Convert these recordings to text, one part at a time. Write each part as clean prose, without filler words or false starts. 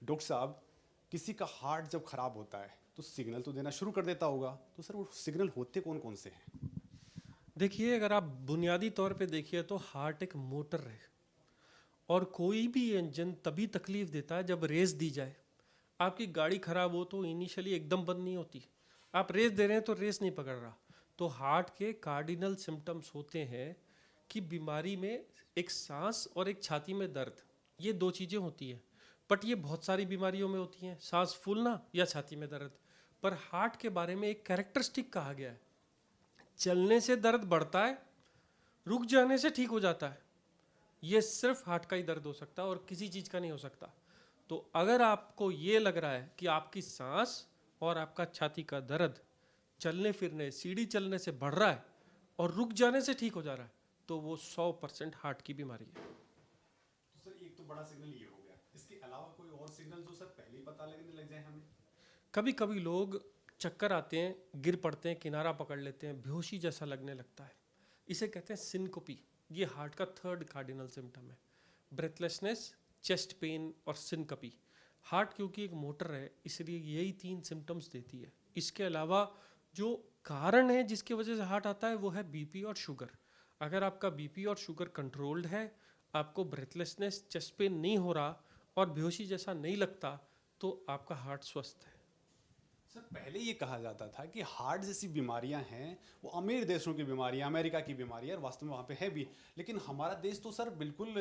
Doctor साहब, किसी का हार्ट जब खराब होता है तो सिग्नल तो देना शुरू कर देता होगा, तो सर वो सिग्नल होते कौन कौन से हैं? देखिए, अगर आप बुनियादी तौर पे देखिए तो हार्ट एक मोटर है और कोई भी इंजन तभी तकलीफ देता है जब रेस दी जाए। आपकी गाड़ी खराब हो तो इनिशियली एकदम बंद नहीं होती। आप रेस दे रहे हैं तो रेस नहीं पकड़ रहा। तो हार्ट के कार्डिनल सिम्टम्स होते हैं कि बीमारी में एक सांस और एक छाती में दर्द, ये दो चीज़ें होती हैं। बट ये बहुत सारी बीमारियों में होती हैं, सांस फूलना या छाती में दर्द। पर हार्ट के बारे में एक कैरेक्टरिस्टिक कहा गया है, चलने से दर्द बढ़ता है, रुक जाने से ठीक हो जाता है। ये सिर्फ हार्ट का ही दर्द हो सकता है और किसी चीज़ का नहीं हो सकता। तो अगर आपको ये लग रहा है कि आपकी सांस और आपका छाती का दर्द चलने फिरने, सीढ़ी चलने से बढ़ रहा है और रुक जाने से ठीक हो जा रहा है, तो वो 100% हार्ट की बीमारी है। तो सर एक तो बड़ा सिग्नल ये हो गया, इसके अलावा कोई और सिग्नल जो सर पहले ही पता लगने लग जाए हमें? कभी कभी लोग चक्कर आते हैं, गिर पड़ते हैं, किनारा पकड़ लेते हैं, बेहोशी जैसा लगने लगता है। इसे कहते हैं सिनकोपी। ये हार्ट का थर्ड कार्डिनल सिम्टम है। ब्रेथलेसनेस, चेस्ट पेन और सिनकपी। हार्ट क्योंकि एक मोटर है इसलिए यही तीन सिम्टम्स देती है। इसके अलावा जो कारण है जिसकी वजह से हार्ट आता है वो है बीपी और शुगर। अगर आपका बीपी और शुगर कंट्रोल्ड है, आपको ब्रेथलेसनेस, चेस्ट पेन नहीं हो रहा और बेहोशी जैसा नहीं लगता, तो आपका हार्ट स्वस्थ है। सर पहले ये कहा जाता था कि हार्ट जैसी बीमारियां हैं वो अमीर देशों की बीमारियां, अमेरिका की बीमारियां, और वास्तव में वहाँ पे है भी। लेकिन हमारा देश तो सर बिल्कुल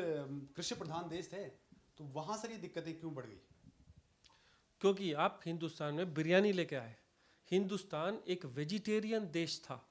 कृषि प्रधान देश है, तो वहाँ सर ये दिक्कतें क्यों बढ़ गई? क्योंकि आप हिंदुस्तान में बिरयानी लेके आए। हिंदुस्तान एक वेजिटेरियन देश था।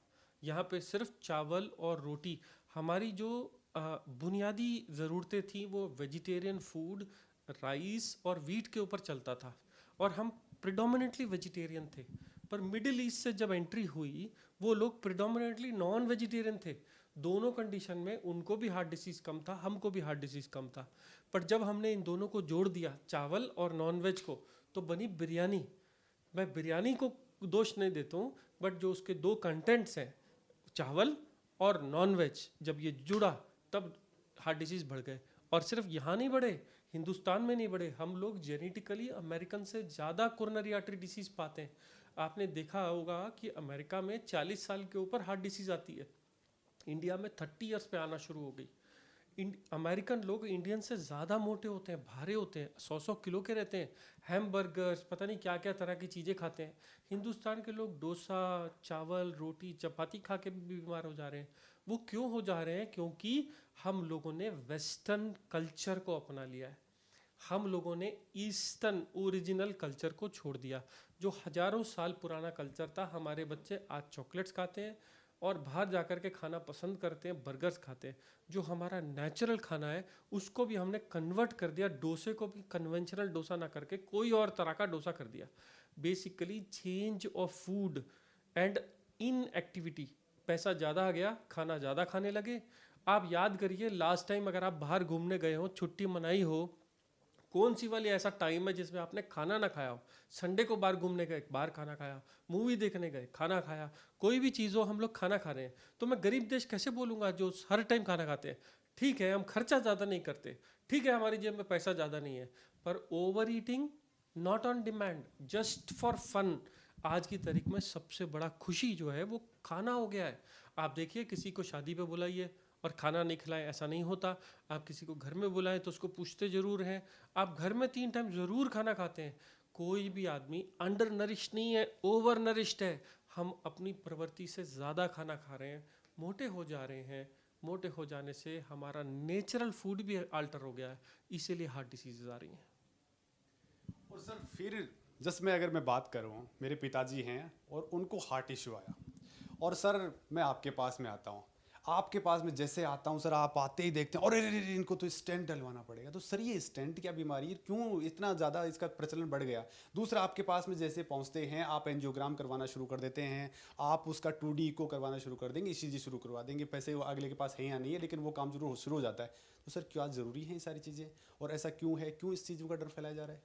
यहाँ पे सिर्फ चावल और रोटी, हमारी जो बुनियादी ज़रूरतें थी वो वेजिटेरियन फूड, राइस और वीट के ऊपर चलता था और हम प्रिडोमिनेटली वेजिटेरियन थे। पर मिडिल ईस्ट से जब एंट्री हुई, वो लोग प्रिडोमिनेटली नॉन वेजिटेरियन थे। दोनों कंडीशन में उनको भी हार्ट डिसीज़ कम था, हमको भी हार्ट डिसीज़ कम था। पर जब हमने इन दोनों को जोड़ दिया, चावल और नॉन वेज को, तो बनी बिरयानी। मैं बिरयानी को दोष नहीं देता हूँ, बट जो उसके दो कंटेंट्स हैं, चावल और नॉन वेज, जब ये जुड़ा तब हार्ट डिसीज़ बढ़ गए। और सिर्फ यहाँ नहीं बढ़े, हिंदुस्तान में नहीं बढ़े, हम लोग जेनेटिकली अमेरिकन से ज़्यादा कोरोनरी आर्टरी डिसीज़ पाते हैं। आपने देखा होगा कि अमेरिका में 40 साल के ऊपर हार्ट डिसीज़ आती है, इंडिया में 30 ईयर्स पे आना शुरू हो गई। अमेरिकन लोग इंडियन से ज़्यादा मोटे होते हैं, भारे होते हैं, 100-100 किलो के रहते हैं, हैमबर्गर्स, पता नहीं क्या क्या तरह की चीज़ें खाते हैं। हिंदुस्तान के लोग डोसा, चावल, रोटी, चपाती खा के भी बीमार हो जा रहे हैं। वो क्यों हो जा रहे हैं? क्योंकि हम लोगों ने वेस्टर्न कल्चर को अपना लिया है। हम लोगों ने ईस्टर्न ओरिजिनल कल्चर को छोड़ दिया। जो हजारों साल पुराना कल्चर था, हमारे बच्चे आज चॉकलेट्स खाते हैं और बाहर जाकर के खाना पसंद करते हैं, बर्गर्स खाते हैं। जो हमारा नेचुरल खाना है उसको भी हमने कन्वर्ट कर दिया, डोसे को भी कन्वेंशनल डोसा ना करके कोई और तरह का डोसा कर दिया। Basically change of food and in activity. पैसा ज़्यादा आ गया, खाना ज़्यादा खाने लगे। आप याद करिए, लास्ट टाइम अगर आप बाहर घूमने गए हो, छुट्टी मनाई हो, कौन सी वाली ऐसा टाइम है जिसमें आपने खाना ना खाया हो? संडे को बाहर घूमने गए, बाहर खाना खाया, मूवी देखने गए, खाना खाया। कोई भी चीज़ हो, हम लोग खाना खा रहे हैं। तो मैं गरीब देश कैसे बोलूँगा जो हर टाइम खाना खाते हैं? ठीक है, हम खर्चा ज़्यादा नहीं करते, ठीक है, हमारी जेब में पैसा ज़्यादा नहीं है, पर over eating not on demand, just for fun, आज की तारीख में सबसे बड़ा खुशी जो है वो खाना हो गया है। आप देखिए, किसी को शादी पे बुलाइए और खाना नहीं खिलाएं, ऐसा नहीं होता। आप किसी को घर में बुलाएं तो उसको पूछते ज़रूर हैं। आप घर में 3 टाइम ज़रूर खाना खाते हैं। कोई भी आदमी अंडर नरिश नहीं है, ओवर नरिश्ड है। हम अपनी प्रवृत्ति से ज़्यादा खाना खा रहे हैं, मोटे हो जा रहे हैं। मोटे हो जाने से हमारा नेचुरल फूड भी अल्टर हो गया है, इसीलिए हार्ट डिसीज़ आ रही हैं। और सर फिर जस्ट मैं अगर मैं बात करूँ, मेरे पिताजी हैं और उनको हार्ट इशू आया, और सर मैं आपके पास में आता हूँ। आपके पास में जैसे आता हूँ सर, आप आते ही देखते हैं और अरे अरे, इनको तो स्टेंट डलवाना पड़ेगा। तो सर ये स्टेंट क्या बीमारी है, क्यों इतना ज़्यादा इसका प्रचलन बढ़ गया? दूसरा, आपके पास में जैसे पहुँचते हैं आप एंजियोग्राम करवाना शुरू कर देते हैं, आप उसका 2D इको करवाना शुरू कर देंगे, ईसीजी शुरू करवा देंगे। पैसे वो अगले के पास है या नहीं है, लेकिन वो काम जरूर शुरू हो जाता है। तो सर क्या ज़रूरी है ये सारी चीज़ें, और ऐसा क्यों है, क्यों इस चीज़ों का डर फैलाया जा रहा है?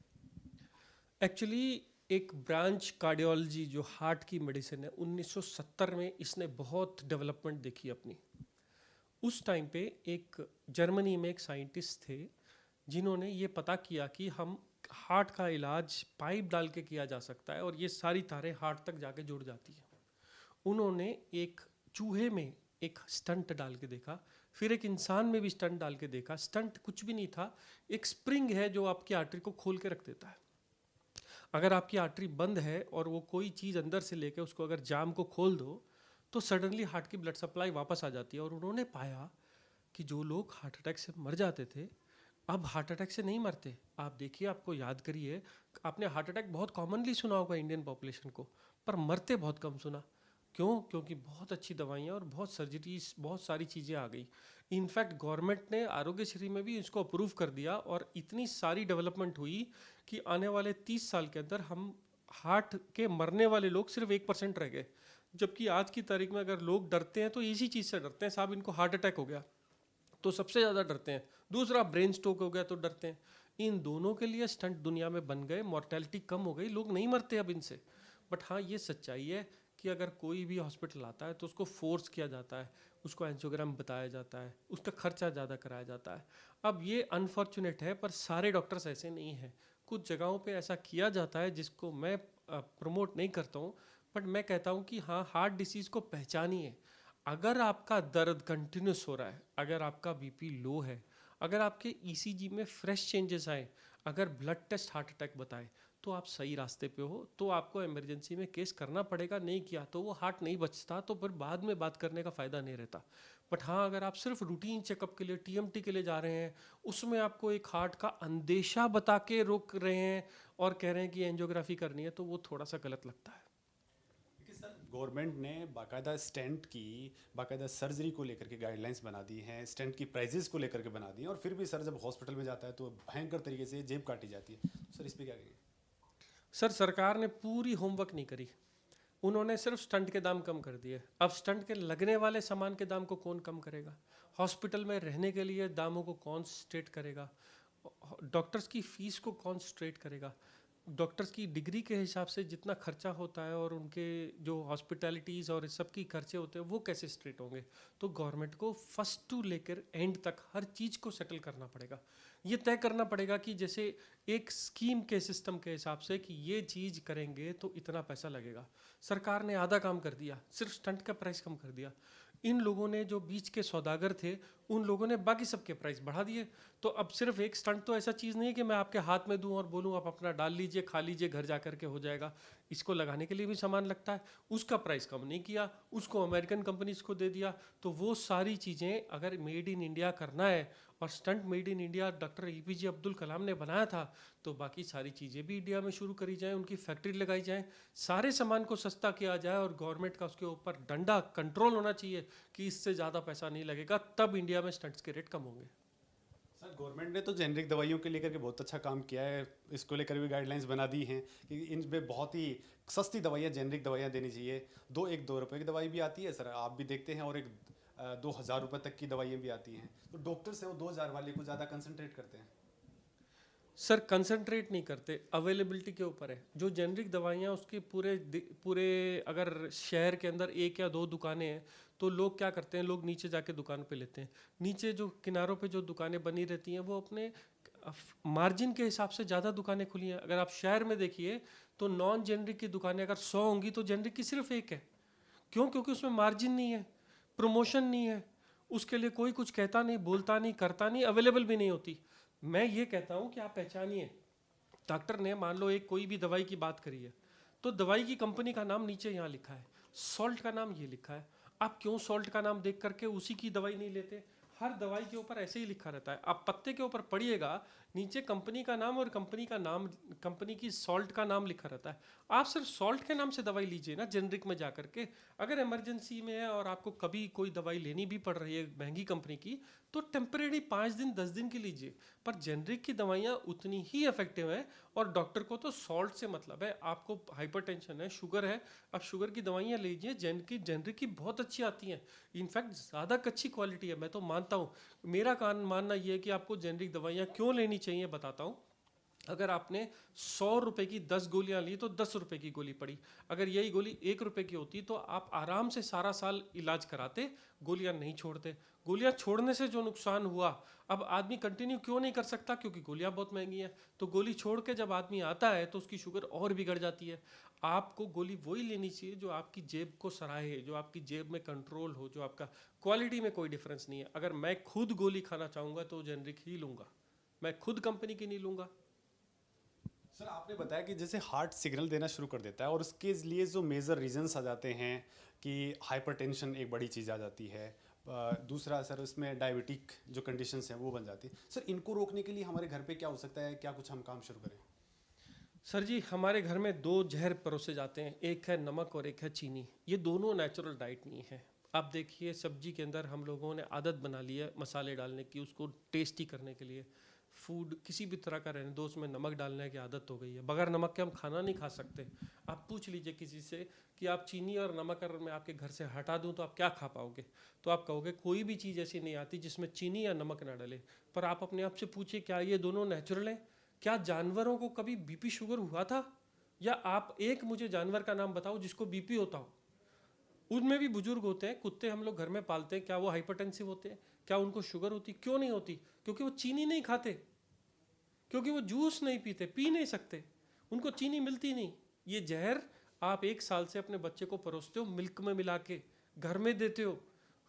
एक्चुअली एक ब्रांच कार्डियोलॉजी जो हार्ट की मेडिसिन है, 1970 में इसने बहुत डेवलपमेंट देखी अपनी। उस टाइम पे एक जर्मनी में एक साइंटिस्ट थे जिन्होंने ये पता किया कि हम हार्ट का इलाज पाइप डाल के किया जा सकता है और ये सारी तारें हार्ट तक जाके जुड़ जाती हैं। उन्होंने एक चूहे में एक स्टंट डाल के देखा, फिर एक इंसान में भी स्टंट डाल के देखा। स्टंट कुछ भी नहीं था, एक स्प्रिंग है जो आपकी आर्टरी को खोल के रख देता है। अगर आपकी आर्टरी बंद है और वो कोई चीज़ अंदर से लेके उसको अगर जाम को खोल दो तो सडनली हार्ट की ब्लड सप्लाई वापस आ जाती है। और उन्होंने पाया कि जो लोग हार्ट अटैक से मर जाते थे अब हार्ट अटैक से नहीं मरते। आप देखिए, आपको याद करिए, आपने हार्ट अटैक बहुत कॉमनली सुना होगा इंडियन पॉपुलेशन को, पर मरते बहुत कम सुना। क्यों? क्योंकि बहुत अच्छी दवाइयाँ और बहुत सर्जरीज, बहुत सारी चीज़ें आ गई। इनफैक्ट गवर्नमेंट ने आरोग्यश्री में भी इसको अप्रूव कर दिया और इतनी सारी डेवलपमेंट हुई कि आने वाले 30 साल के अंदर हम हार्ट के मरने वाले लोग सिर्फ 1% रह गए। जबकि आज की तारीख में अगर लोग डरते हैं तो इसी चीज़ से डरते हैं, साहब इनको हार्ट अटैक हो गया तो सबसे ज़्यादा डरते हैं, दूसरा ब्रेन स्ट्रोक हो गया तो डरते हैं। इन दोनों के लिए स्टंट दुनिया में बन गए, मॉर्टेलिटी कम हो गई, लोग नहीं मरते अब इनसे। बट हाँ, ये सच्चाई है कि अगर कोई भी हॉस्पिटल आता है तो उसको फोर्स किया जाता है, उसको एंजियोग्राम बताया जाता है, उसका खर्चा ज़्यादा कराया जाता है। अब ये अनफॉर्चुनेट है, पर सारे डॉक्टर्स ऐसे नहीं हैं। कुछ जगहों पे ऐसा किया जाता है जिसको मैं प्रमोट नहीं करता हूँ, बट मैं कहता हूँ कि हाँ, हार्ट डिसीज़ को पहचानिए। अगर आपका दर्द कंटिन्यूस हो रहा है, अगर आपका बीपी लो है, अगर आपके ईसीजी में फ्रेश चेंजेस आए, अगर ब्लड टेस्ट हार्ट अटैक बताए, तो आप सही रास्ते पे हो। तो आपको इमरजेंसी में केस करना पड़ेगा, नहीं किया तो वो हार्ट नहीं बचता, तो फिर बाद में बात करने का फ़ायदा नहीं रहता। बट हाँ, अगर आप सिर्फ रूटीन चेकअप के लिए, टीएमटी के लिए जा रहे हैं, उसमें आपको एक हार्ट का अंदेशा बता के रोक रहे हैं और कह रहे हैं कि एंजियोग्राफी करनी है, तो वो थोड़ा सा गलत लगता है। गवर्नमेंट ने बाकायदा स्टेंट की, बाकायदा सर्जरी को लेकर के गाइडलाइंस बना दी हैं, स्टेंट की प्राइजेस को लेकर के बना दी हैं, और फिर भी सर जब हॉस्पिटल में जाता है तो भयंकर तरीके से जेब काटी जाती है। सर इस पे क्या कहेंगे? सर, सरकार ने पूरी होमवर्क नहीं करी। उन्होंने सिर्फ स्टंट के दाम कम कर दिए। अब स्टंट के लगने वाले सामान के दाम को कौन कम करेगा? हॉस्पिटल में रहने के लिए दामों को कौन स्ट्रेट करेगा? डॉक्टर्स की फीस को कौन स्ट्रेट करेगा? डॉक्टर्स की डिग्री के हिसाब से जितना खर्चा होता है और उनके जो हॉस्पिटैलिटीज़ और इस सब की खर्चे होते हैं वो कैसे स्ट्रेट होंगे? तो गवर्नमेंट को फर्स्ट टू लेकर एंड तक हर चीज़ को सेटल करना पड़ेगा। ये तय करना पड़ेगा कि जैसे एक स्कीम के सिस्टम के हिसाब से कि ये चीज़ करेंगे तो इतना पैसा लगेगा। सरकार ने आधा काम कर दिया, सिर्फ स्टंट का प्राइस कम कर दिया। इन लोगों ने, जो बीच के सौदागर थे, उन लोगों ने बाकी सबके प्राइस बढ़ा दिए। तो अब सिर्फ एक स्टंट तो ऐसा चीज़ नहीं है कि मैं आपके हाथ में दूं और बोलूं आप अपना डाल लीजिए, खा लीजिए, घर जा कर के हो जाएगा। इसको लगाने के लिए भी सामान लगता है, उसका प्राइस कम नहीं किया, उसको अमेरिकन कंपनीज को दे दिया। तो वो सारी चीज़ें अगर मेड इन इंडिया करना है, और stunt made in India doctor APJ Abdul Kalam ने बनाया था, तो बाकी सारी चीज़ें भी इंडिया में शुरू करी जाएँ, उनकी फैक्ट्री लगाई जाए, सारे सामान को सस्ता किया जाए और गवर्नमेंट का उसके ऊपर डंडा कंट्रोल होना चाहिए कि इससे ज़्यादा पैसा नहीं लगेगा, तब इंडिया में स्टंट्स के रेट कम होंगे। सर गवर्नमेंट ने तो जेनरिक दवाइयों के लेकर के बहुत अच्छा काम किया है, इसको लेकर भी गाइडलाइंस बना दी हैं कि इनमें बहुत ही सस्ती दवाइयाँ, जेनरिक दवाइयाँ देनी चाहिए। एक 2 रुपए की दवाई भी आती है सर, आप भी देखते हैं, और एक 2000 रुपये तक की दवाइयाँ भी आती हैं। तो डॉक्टर्स हैं वो 2000 वाले को ज़्यादा कंसंट्रेट करते हैं। सर, कंसंट्रेट नहीं करते, अवेलेबिलिटी के ऊपर है। जो जेनरिक दवाइयाँ उसके पूरे अगर शहर के अंदर 1 या 2 दुकानें हैं तो लोग क्या करते हैं, लोग नीचे जाके दुकान पे लेते हैं। नीचे जो किनारों पे जो दुकानें बनी रहती हैं वो अपने मार्जिन के हिसाब से ज़्यादा दुकानें खुली हैं। अगर आप शहर में देखिए तो नॉन जेनरिक की दुकानें अगर 100 होंगी तो जेनरिक की सिर्फ 1 है। क्यों? क्योंकि उसमें मार्जिन नहीं है, प्रमोशन नहीं है, उसके लिए कोई कुछ कहता नहीं, बोलता नहीं, करता नहीं, अवेलेबल भी नहीं होती। मैं ये कहता हूँ कि आप पहचानिए, डॉक्टर ने मान लो एक कोई भी दवाई की बात करी है, तो दवाई की कंपनी का नाम नीचे यहाँ लिखा है, सॉल्ट का नाम ये लिखा है। आप क्यों सॉल्ट का नाम देख करके उसी की दवाई नहीं लेते? हर दवाई के ऊपर ऐसे ही लिखा रहता है। आप पत्ते के ऊपर पढ़िएगा, नीचे कंपनी का नाम और कंपनी की सॉल्ट का नाम लिखा रहता है। आप सिर्फ सॉल्ट के नाम से दवाई लीजिए ना जेनरिक में जा करके। अगर इमरजेंसी में है और आपको कभी कोई दवाई लेनी भी पड़ रही है महंगी कंपनी की, तो टेम्परेरी 5 दिन 10 दिन की लीजिए। पर जेनरिक की दवाइयाँ उतनी ही इफेक्टिव हैं, और डॉक्टर को तो सॉल्ट से मतलब है। आपको हाइपरटेंशन है, शुगर है, आप शुगर की दवाइयाँ लीजिए, जेनरिक की बहुत अच्छी आती हैं, इनफैक्ट ज़्यादा अच्छी क्वालिटी है, मैं तो मानता हूँ। मेरा मानना ये है कि आपको जेनरिक दवाइयाँ क्यों लेनी चाहिए बताता हूँ। अगर आपने 100 रुपए की 10 गोलियां ली तो 10 रुपए की गोली पड़ी। अगर यही गोली 1 रुपए की होती तो आप आराम से सारा साल इलाज कराते, गोलियां नहीं छोड़ते। गोलियां छोड़ने से जो नुकसान हुआ, अब आदमी कंटिन्यू क्यों नहीं कर सकता? क्योंकि गोलियां बहुत महंगी हैं। तो गोली छोड़ के जब आदमी आता है तो उसकी शुगर और बिगड़ जाती है। आपको गोली वही लेनी चाहिए जो आपकी जेब को सराहे, जो आपकी जेब में कंट्रोल हो, जो आपका क्वालिटी में कोई डिफरेंस नहीं है। अगर मैं खुद गोली खाना चाहूँगा तो जेनरिक ही लूँगा, मैं खुद कंपनी की नहीं लूँगा। सर आपने बताया कि जैसे हार्ट सिग्नल देना शुरू कर देता है और उसके लिए जो मेजर रीजंस आ जाते हैं कि हाइपरटेंशन एक बड़ी चीज़ आ जाती है, दूसरा सर उसमें डायबिटिक जो कंडीशंस हैं वो बन जाती है। सर इनको रोकने के लिए हमारे घर पे क्या हो सकता है, क्या कुछ हम काम शुरू करें? सर जी, हमारे घर में 2 जहर परोसे जाते हैं, एक है नमक और एक है चीनी। ये दोनों नेचुरल डाइट नहीं है। आप देखिए सब्जी के अंदर हम लोगों ने आदत बना ली है मसाले डालने की, उसको टेस्टी करने के लिए। फूड किसी भी तरह का रहने दो, उसमें नमक डालने की आदत हो गई है। बगैर नमक के हम खाना नहीं खा सकते। आप पूछ लीजिए किसी से कि आप चीनी और नमक अगर मैं आपके घर से हटा दूं तो आप क्या खा पाओगे? तो आप कहोगे कोई भी चीज़ ऐसी नहीं आती जिसमें चीनी या नमक ना डले। पर आप अपने आप से पूछिए, क्या ये दोनों नेचुरल हैं? क्या जानवरों को कभी बीपी शुगर हुआ था? या आप एक मुझे जानवर का नाम बताओ जिसको बीपी होता हो। उनमें भी बुजुर्ग होते हैं, कुत्ते हम लोग घर में पालते हैं, क्या वो हाइपरटेंसिव होते हैं? क्या उनको शुगर होती? क्यों नहीं होती? क्योंकि वो चीनी नहीं खाते, क्योंकि वो जूस नहीं पीते, पी नहीं सकते, उनको चीनी मिलती नहीं। ये जहर आप 1 साल से अपने बच्चे को परोसते हो, मिल्क में मिला के घर में देते हो,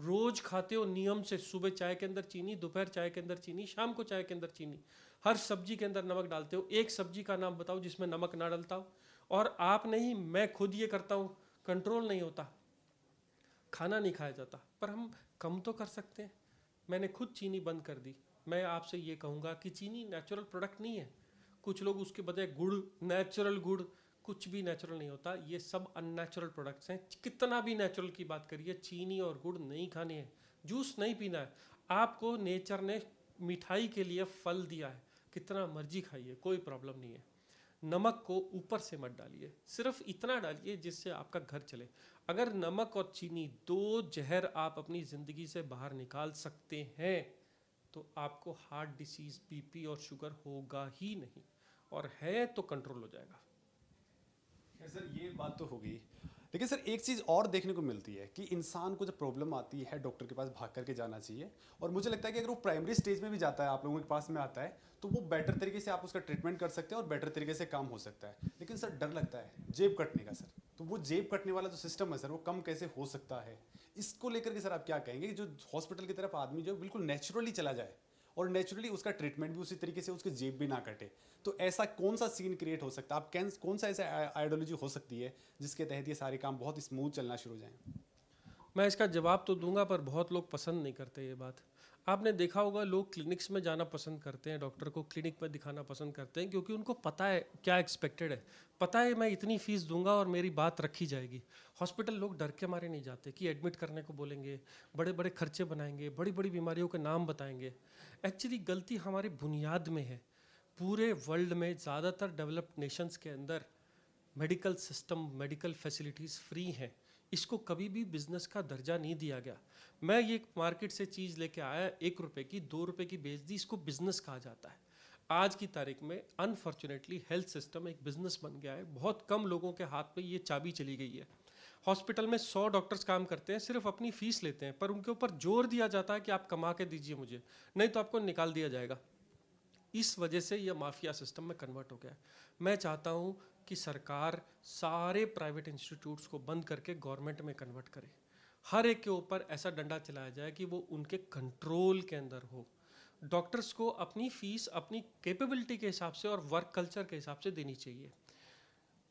रोज खाते हो नियम से। सुबह चाय के अंदर चीनी, दोपहर चाय के अंदर चीनी, शाम को चाय के अंदर चीनी, हर सब्जी के अंदर नमक डालते हो। एक सब्जी का नाम बताओ जिसमें नमक ना डलता हो। और आप नहीं, मैं खुद ये करता हूँ, कंट्रोल नहीं होता, खाना नहीं खाया जाता। पर हम कम तो कर सकते हैं। मैंने खुद चीनी बंद कर दी। मैं आपसे ये कहूँगा कि चीनी नेचुरल प्रोडक्ट नहीं है। कुछ लोग उसके बजाय गुड़, नेचुरल गुड़, कुछ भी नेचुरल नहीं होता, ये सब अननेचुरल प्रोडक्ट्स हैं। कितना भी नेचुरल की बात करिए, चीनी और गुड़ नहीं खाने हैं, जूस नहीं पीना है। आपको नेचर ने मिठाई के लिए फल दिया है, कितना मर्जी खाइए, कोई प्रॉब्लम नहीं है। नमक को ऊपर से मत डालिए, सिर्फ इतना डालिए जिससे आपका घर चले। अगर नमक और चीनी 2 जहर आप अपनी ज़िंदगी से बाहर निकाल सकते हैं तो आपको हार्ट डिसीज़, बीपी और शुगर होगा ही नहीं, और है तो कंट्रोल हो जाएगा। खैर सर ये बात तो होगी, लेकिन सर एक चीज़ और देखने को मिलती है कि इंसान को जब प्रॉब्लम आती है डॉक्टर के पास भाग करके जाना चाहिए। और मुझे लगता है कि अगर वो प्राइमरी स्टेज में भी जाता है, आप लोगों के पास में आता है, तो वो बेटर तरीके से आप उसका ट्रीटमेंट कर सकते हैं और बेटर तरीके से काम हो सकता है। लेकिन सर डर लगता है जेब कटने का सर, तो वो जेब कटने वाला जो सिस्टम है सर वो कम कैसे हो सकता है? इसको लेकर के सर आप क्या कहेंगे कि जो हॉस्पिटल की तरफ आदमी जो बिल्कुल नेचुरली चला जाए और नेचुरली उसका ट्रीटमेंट भी उसी तरीके से, उसकी जेब भी ना कटे, तो ऐसा कौन सा सीन क्रिएट हो सकता है? आप कौन सा ऐसा आइडियोलॉजी हो सकती है जिसके तहत ये सारे काम बहुत स्मूथ चलना शुरू हो जाएं? मैं इसका जवाब तो दूंगा, पर बहुत लोग पसंद नहीं करते ये बात। आपने देखा होगा लोग क्लिनिक्स में जाना पसंद करते हैं, डॉक्टर को क्लिनिक में दिखाना पसंद करते हैं, क्योंकि उनको पता है क्या एक्सपेक्टेड है। पता है मैं इतनी फीस दूंगा और मेरी बात रखी जाएगी। हॉस्पिटल लोग डर के मारे नहीं जाते कि एडमिट करने को बोलेंगे, बड़े बड़े खर्चे बनाएंगे, बड़ी बड़ी बीमारियों के नाम बताएंगे। एक्चुअली गलती हमारी बुनियाद में है। पूरे वर्ल्ड में ज़्यादातर डेवलप्ड नेशंस के अंदर medical system, medical facilities free हैं। इसको कभी भी बिजनेस का दर्जा नहीं दिया गया। मैं ये मार्केट से चीज़ लेके आया, 1 रुपए की, 2 रुपए की बेच दी, इसको बिजनेस कहा जाता है। आज की तारीख में अनफॉर्चुनेटली हेल्थ सिस्टम एक बिजनेस बन गया है। बहुत कम लोगों के हाथ में ये चाबी चली गई है। हॉस्पिटल में 100 डॉक्टर्स काम करते हैं, सिर्फ अपनी फीस लेते हैं, पर उनके ऊपर जोर दिया जाता है कि आप कमा के दीजिए मुझे, नहीं तो आपको निकाल दिया जाएगा। इस वजह से यह माफिया सिस्टम में कन्वर्ट हो गया है। मैं चाहता हूँ कि सरकार सारे प्राइवेट इंस्टीट्यूट्स को बंद करके गवर्नमेंट में कन्वर्ट करे। हर एक के ऊपर ऐसा डंडा चलाया जाए कि वो उनके कंट्रोल के अंदर हो। डॉक्टर्स को अपनी फीस अपनी कैपेबिलिटी के हिसाब से और वर्क कल्चर के हिसाब से देनी चाहिए,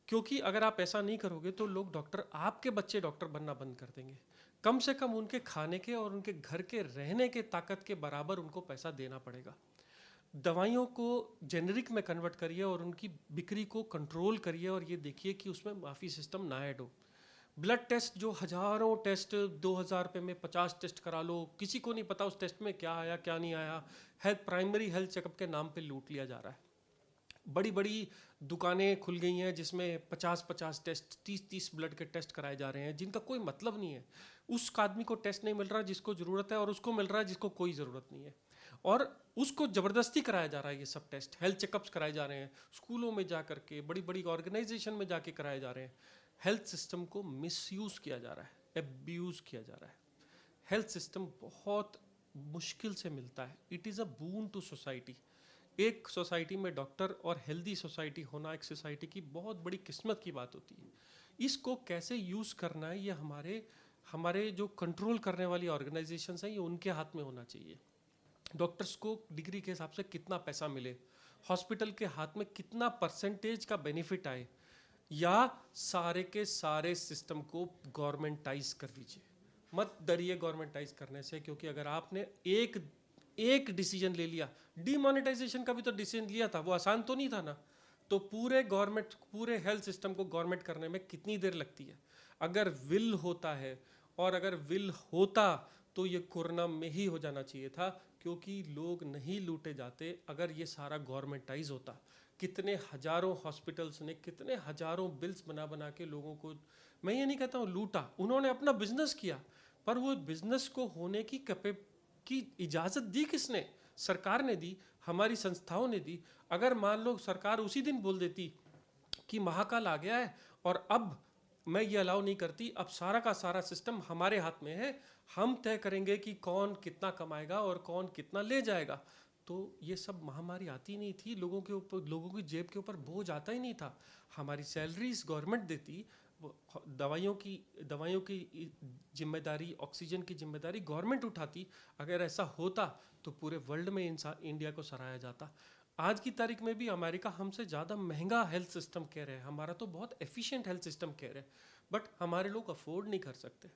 क्योंकि अगर आप ऐसा नहीं करोगे तो लोग डॉक्टर, आपके बच्चे डॉक्टर बनना बंद कर देंगे। कम से कम उनके खाने के और उनके घर के रहने के ताकत के बराबर उनको पैसा देना पड़ेगा। दवाइयों को जेनरिक में कन्वर्ट करिए और उनकी बिक्री को कंट्रोल करिए, और ये देखिए कि उसमें माफ़ी सिस्टम ना ऐड हो। ब्लड टेस्ट, जो हज़ारों टेस्ट, 2000 रुपये में 50 टेस्ट करा लो, किसी को नहीं पता उस टेस्ट में क्या आया क्या नहीं आया। प्राइमरी हेल्थ चेकअप के नाम पे लूट लिया जा रहा है। बड़ी बड़ी दुकानें खुल गई हैं जिसमें 50-50 टेस्ट, 30-30 ब्लड के टेस्ट कराए जा रहे हैं, जिनका कोई मतलब नहीं है। उस आदमी को टेस्ट नहीं मिल रहा जिसको ज़रूरत है, और उसको मिल रहा है जिसको कोई ज़रूरत नहीं है। और उसको ज़बरदस्ती कराया जा रहा है। ये सब टेस्ट, हेल्थ चेकअप्स कराए जा रहे हैं, स्कूलों में जा करके, बड़ी बड़ी ऑर्गेनाइजेशन में जाके कराए जा रहे हैं। हेल्थ सिस्टम को मिसयूज़ किया जा रहा है, एब्यूज़ किया जा रहा है। हेल्थ सिस्टम बहुत मुश्किल से मिलता है। It is a boon to society. एक सोसाइटी में डॉक्टर और हेल्दी सोसाइटी होना एक सोसाइटी की बहुत बड़ी किस्मत की बात होती है। इसको कैसे यूज़ करना है, ये हमारे हमारे जो कंट्रोल करने वाली ऑर्गेनाइजेशंस हैं, ये उनके हाथ में होना चाहिए। डॉक्टर्स को डिग्री के हिसाब से कितना पैसा मिले, हॉस्पिटल के हाथ में कितना परसेंटेज का बेनिफिट आए, या सारे के सारे सिस्टम को गवर्नमेंटाइज कर दीजिए। मत डरिए गवर्नमेंटाइज करने से, क्योंकि अगर आपने एक डिसीजन ले लिया, डीमोनेटाइजेशन का भी तो डिसीजन लिया था, वो आसान तो नहीं था ना। तो पूरे हेल्थ सिस्टम को गवर्नमेंट करने में कितनी देर लगती है। अगर विल होता है, और अगर विल होता तो ये कोरोना में ही हो जाना चाहिए था, क्योंकि लोग नहीं लूटे जाते अगर ये सारा गवर्नमेंटाइज होता। कितने हजारों हॉस्पिटल्स ने कितने हजारों बिल्स बना बना के लोगों को, मैं ये नहीं कहता हूँ लूटा, उन्होंने अपना बिजनेस किया, पर वो बिजनेस को होने की इजाज़त दी किसने? सरकार ने दी, हमारी संस्थाओं ने दी। अगर मान लो सरकार उसी दिन बोल देती कि महाकाल आ गया है और अब मैं ये अलाउ नहीं करती, अब सारा का सारा सिस्टम हमारे हाथ में है, हम तय करेंगे कि कौन कितना कमाएगा और कौन कितना ले जाएगा, तो ये सब महामारी आती नहीं थी। लोगों के ऊपर, लोगों की जेब के ऊपर बोझ आता ही नहीं था। हमारी सैलरीज गवर्नमेंट देती, दवाइयों की जिम्मेदारी, ऑक्सीजन की जिम्मेदारी गवर्नमेंट उठाती। अगर ऐसा होता तो पूरे वर्ल्ड में इंडिया को सराहा जाता। आज की तारीख में भी अमेरिका हमसे ज़्यादा महंगा हेल्थ सिस्टम कह रहे हैं, हमारा तो बहुत एफिशिएंट हेल्थ सिस्टम कह रहे हैं, बट हमारे लोग अफोर्ड नहीं कर सकते।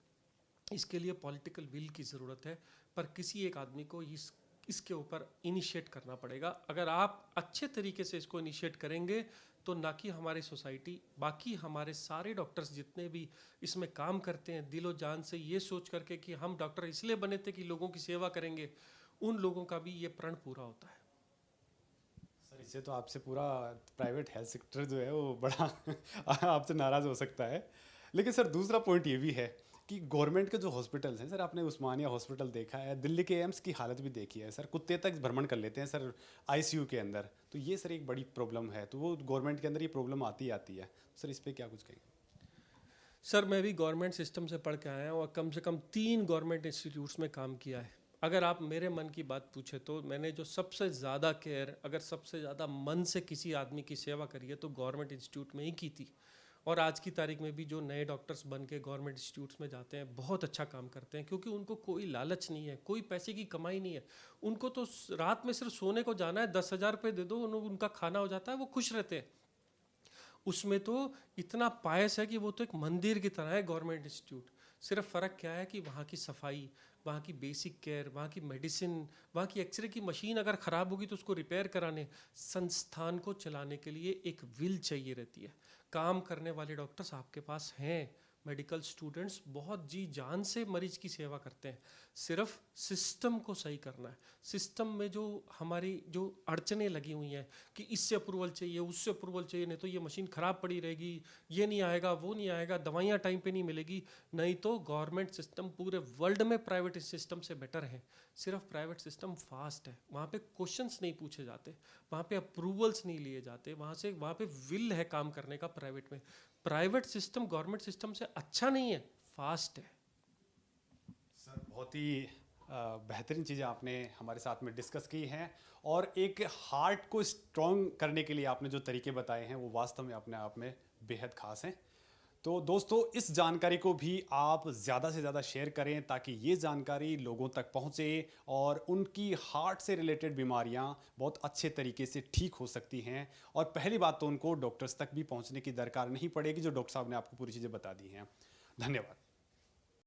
इसके लिए पॉलिटिकल विल की ज़रूरत है, पर किसी एक आदमी को इसके ऊपर इनिशिएट करना पड़ेगा। अगर आप अच्छे तरीके से इसको इनिशिएट करेंगे तो ना कि हमारी सोसाइटी, बाकी हमारे सारे डॉक्टर्स जितने भी इसमें काम करते हैं दिलो जान से, ये सोच करके कि हम डॉक्टर इसलिए बने थे कि लोगों की सेवा करेंगे, उन लोगों का भी ये प्रण पूरा होता है। सर इससे तो आपसे पूरा प्राइवेट हेल्थ सेक्टर जो है वो बड़ा आपसे नाराज़ हो सकता है। लेकिन सर दूसरा पॉइंट ये भी है कि गवर्नमेंट के जो हॉस्पिटल्स हैं सर, आपने उस्मानिया हॉस्पिटल देखा है, दिल्ली के एम्स की हालत भी देखी है सर, कुत्ते तक भ्रमण कर लेते हैं सर आईसीयू के अंदर। तो ये सर एक बड़ी प्रॉब्लम है, तो वो गवर्नमेंट के अंदर ये प्रॉब्लम आती आती है। सर इस पर क्या कुछ कहेंगे? सर मैं भी गवर्नमेंट सिस्टम से पढ़ के आया हूँ और कम से कम 3 गवर्नमेंट इंस्टीट्यूट्स में काम किया है। अगर आप मेरे मन की बात पूछे तो मैंने जो सबसे ज़्यादा केयर, अगर सबसे ज़्यादा मन से किसी आदमी की सेवा करी है तो गवर्नमेंट इंस्टीट्यूट में ही की थी। और आज की तारीख में भी जो नए डॉक्टर्स बन के गवर्नमेंट इंस्टीट्यूट्स में जाते हैं बहुत अच्छा काम करते हैं, क्योंकि उनको कोई लालच नहीं है, कोई पैसे की कमाई नहीं है। उनको तो रात में सिर्फ सोने को जाना है, 10,000 रुपये दे दो, उनका खाना हो जाता है, वो खुश रहते हैं। उसमें तो इतना पायस है कि वो तो एक मंदिर की तरह है गवर्नमेंट इंस्टीट्यूट। सिर्फ फ़र्क क्या है कि वहाँ की सफाई, वहाँ की बेसिक केयर, वहाँ की मेडिसिन, वहाँ की एक्सरे की मशीन अगर ख़राब होगी तो उसको रिपेयर कराने, संस्थान को चलाने के लिए एक विल चाहिए रहती है। काम करने वाले डॉक्टर्स आपके पास हैं, मेडिकल स्टूडेंट्स बहुत जी जान से मरीज की सेवा करते हैं, सिर्फ सिस्टम को सही करना है। सिस्टम में जो हमारी जो अड़चनें लगी हुई हैं कि इससे अप्रूवल चाहिए, उससे अप्रूवल चाहिए, नहीं तो ये मशीन ख़राब पड़ी रहेगी, ये नहीं आएगा, वो नहीं आएगा, दवाइयाँ टाइम पे नहीं मिलेगी। नहीं तो गवर्नमेंट सिस्टम पूरे वर्ल्ड में प्राइवेट सिस्टम से बेटर है। सिर्फ प्राइवेट सिस्टम फास्ट है, वहाँ पे क्वेश्चंस नहीं पूछे जाते, वहाँ पे अप्रूवल्स नहीं लिए जाते, वहाँ पे विल है काम करने का। प्राइवेट में, प्राइवेट सिस्टम गवर्नमेंट सिस्टम से अच्छा नहीं है, फास्ट है। सर बहुत ही बेहतरीन चीज़ें आपने हमारे साथ में डिस्कस की हैं, और एक हार्ट को स्ट्रॉन्ग करने के लिए आपने जो तरीके बताए हैं वो वास्तव में अपने आप में बेहद खास हैं। तो दोस्तों इस जानकारी को भी आप ज़्यादा से ज़्यादा शेयर करें ताकि ये जानकारी लोगों तक पहुँचे और उनकी हार्ट से रिलेटेड बीमारियां बहुत अच्छे तरीके से ठीक हो सकती हैं। और पहली बात तो उनको डॉक्टर्स तक भी पहुँचने की दरकार नहीं पड़ेगी, जो डॉक्टर साहब ने आपको पूरी चीज़ें बता दी हैं। धन्यवाद।